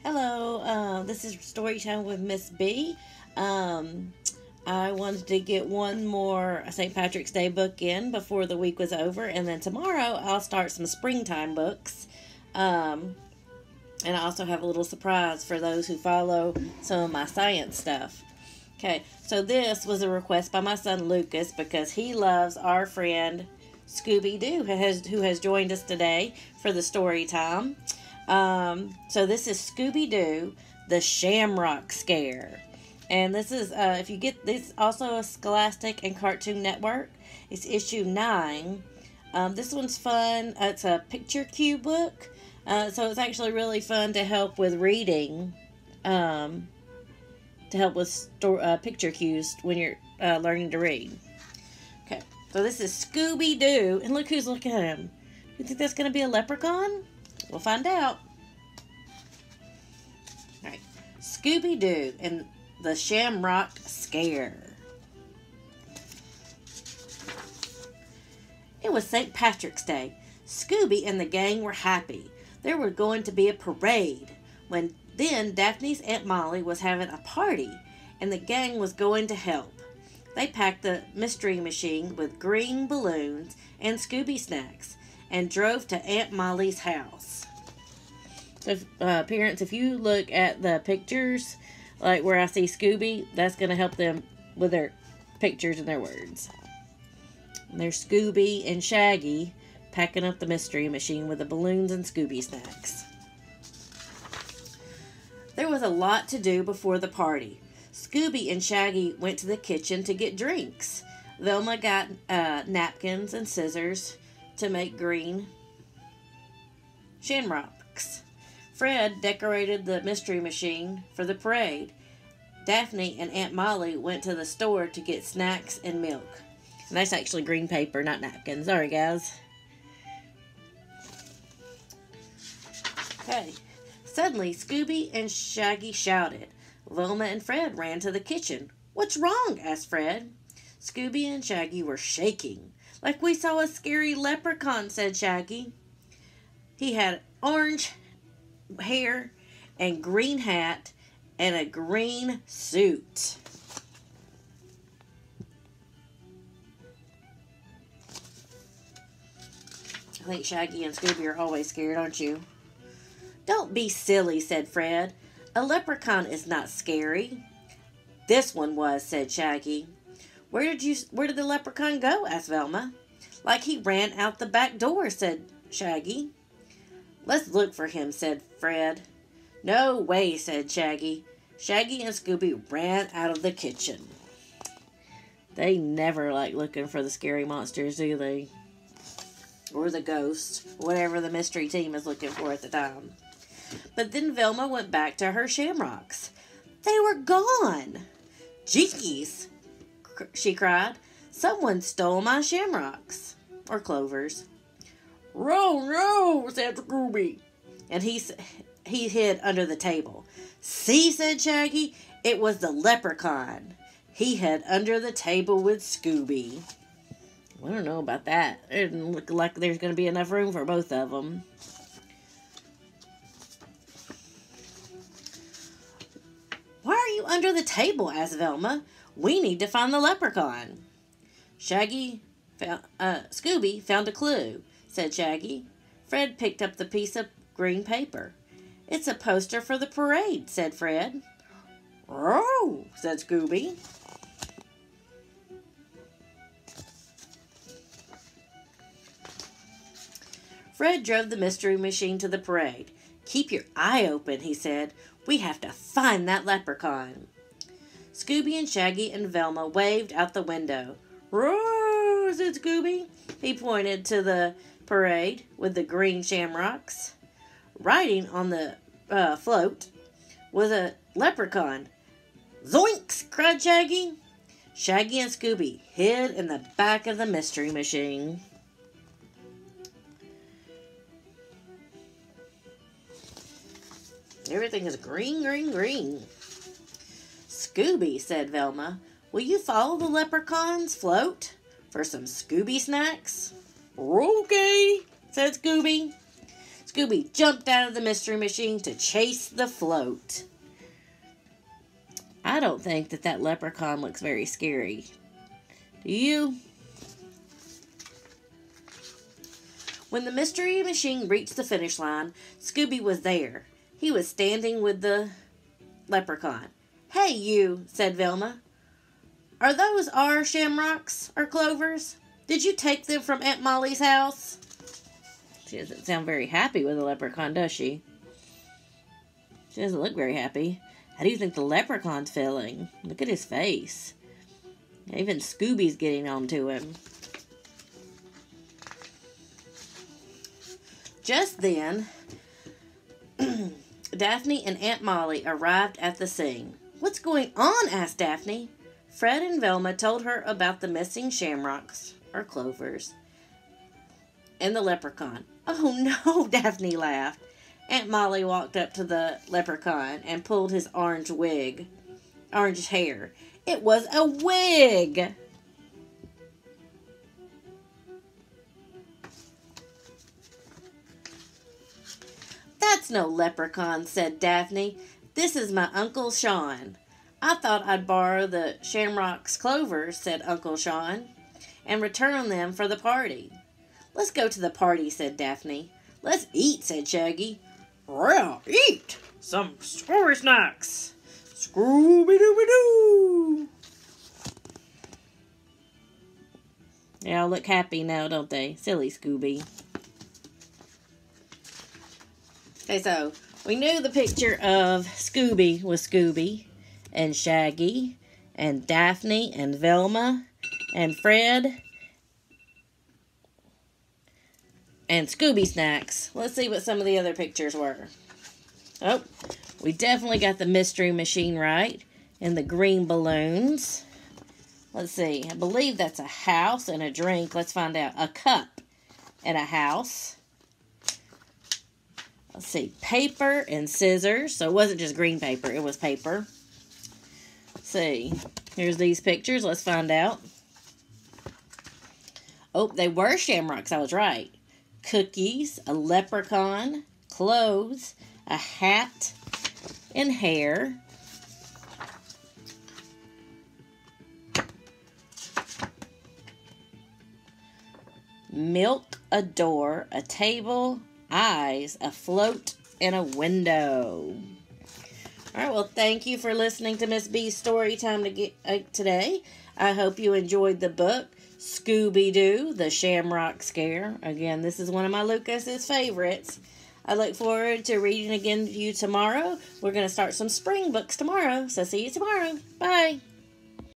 Hello, this is Story Time with Miss B. I wanted to get one more St. Patrick's Day book in before the week was over, and then tomorrow I'll start some springtime books. And I also have a little surprise for those who follow some of my science stuff. Okay, so this was a request by my son Lucas because he loves our friend Scooby-Doo who has joined us today for the story time. So this is Scooby-Doo the Shamrock Scare. And this is, if you get this, also a Scholastic and Cartoon Network. It's issue 9. This one's fun. It's a picture cue book. So it's actually really fun to help with reading. To help with picture cues when you're learning to read. Okay, so this is Scooby-Doo. And look who's looking at him. You think that's going to be a leprechaun? We'll find out. Alright. Scooby-Doo and the Shamrock Scare. It was St. Patrick's Day. Scooby and the gang were happy. There was going to be a parade. Then Daphne's Aunt Molly was having a party, and the gang was going to help. They packed the mystery machine with green balloons and Scooby snacks and drove to Aunt Molly's house. So, parents, if you look at the pictures, like where I see Scooby, that's going to help them with their pictures and their words. And there's Scooby and Shaggy packing up the mystery machine with the balloons and Scooby snacks. There was a lot to do before the party. Scooby and Shaggy went to the kitchen to get drinks. Velma got napkins and scissors to make green shamrocks. Fred decorated the mystery machine for the parade. Daphne and Aunt Molly went to the store to get snacks and milk. And that's actually green paper, not napkins. Sorry, guys. Okay. Suddenly, Scooby and Shaggy shouted. Velma and Fred ran to the kitchen. "What's wrong?" asked Fred. Scooby and Shaggy were shaking. "Like we saw a scary leprechaun," said Shaggy. He had orange hair and green hat and a green suit. I think Shaggy and Scooby are always scared, aren't you? "Don't be silly," said Fred. "A leprechaun is not scary." "This one was," said Shaggy. Where did the leprechaun go?" asked Velma. "Like he ran out the back door," said Shaggy. "Let's look for him," said Fred. "No way," said Shaggy. Shaggy and Scooby ran out of the kitchen. They never like looking for the scary monsters, do they? Or the ghosts, whatever the mystery team is looking for at the time. But then Velma went back to her shamrocks. They were gone. "Jinkies!" she cried. "Someone stole my shamrocks." Or clovers. "Row, row," said Scooby. And he hid under the table. "See," said Shaggy. "It was the leprechaun. He hid under the table with Scooby." I don't know about that. It didn't look like there's going to be enough room for both of them. "Why are you under the table?" asked Velma. "We need to find the leprechaun." Scooby found a clue," said Shaggy. Fred picked up the piece of green paper. "It's a poster for the parade," said Fred. "Oh," said Scooby. Fred drove the mystery machine to the parade. "Keep your eye open," he said. "We have to find that leprechaun." Scooby and Shaggy and Velma waved out the window. "Roar," said Scooby. He pointed to the parade with the green shamrocks. Riding on the float was a leprechaun. "Zoinks!" cried Shaggy. Shaggy and Scooby hid in the back of the mystery machine. Everything is green, green, green. "Scooby," said Velma, "will you follow the leprechaun's float for some Scooby snacks?" "Okay," said Scooby. Scooby jumped out of the Mystery Machine to chase the float. I don't think that leprechaun looks very scary. Do you? When the Mystery Machine reached the finish line, Scooby was there. He was standing with the leprechaun. "Hey, you," said Velma. "Are those our shamrocks or clovers? Did you take them from Aunt Molly's house?" She doesn't sound very happy with the leprechaun, does she? She doesn't look very happy. How do you think the leprechaun's feeling? Look at his face. Even Scooby's getting on to him. Just then, Daphne and Aunt Molly arrived at the scene. "What's going on?" asked Daphne. Fred and Velma told her about the missing shamrocks, or clovers, and the leprechaun. "Oh no," Daphne laughed. Aunt Molly walked up to the leprechaun and pulled his orange hair. It was a wig! "That's no leprechaun," said Daphne. "This is my Uncle Sean." "I thought I'd borrow the shamrock's clovers," said Uncle Sean, "and return them for the party." "Let's go to the party," said Daphne. "Let's eat," said Shaggy. "Well, eat some Scooby snacks. Scooby-Doo-Doo." They all look happy now, don't they? Silly Scooby. Okay, so we knew the picture of Scooby was Scooby and Shaggy and Daphne and Velma and Fred and Scooby Snacks. Let's see what some of the other pictures were. Oh, we definitely got the Mystery Machine right and the green balloons. Let's see. I believe that's a house and a drink. Let's find out. A cup and a house. Let's see. Paper and scissors. So it wasn't just green paper. It was paper. Let's see. Here's these pictures. Let's find out. Oh, they were shamrocks. I was right. Cookies, a leprechaun, clothes, a hat, and hair. Milk, a door, a table, eyes, a float, and a window. All right, well, thank you for listening to Miss B's story time today. I hope you enjoyed the book, Scooby-Doo the Shamrock Scare. Again, this is one of my Lucas's favorites. I look forward to reading again to you tomorrow. We're going to start some spring books tomorrow, so see you tomorrow. Bye.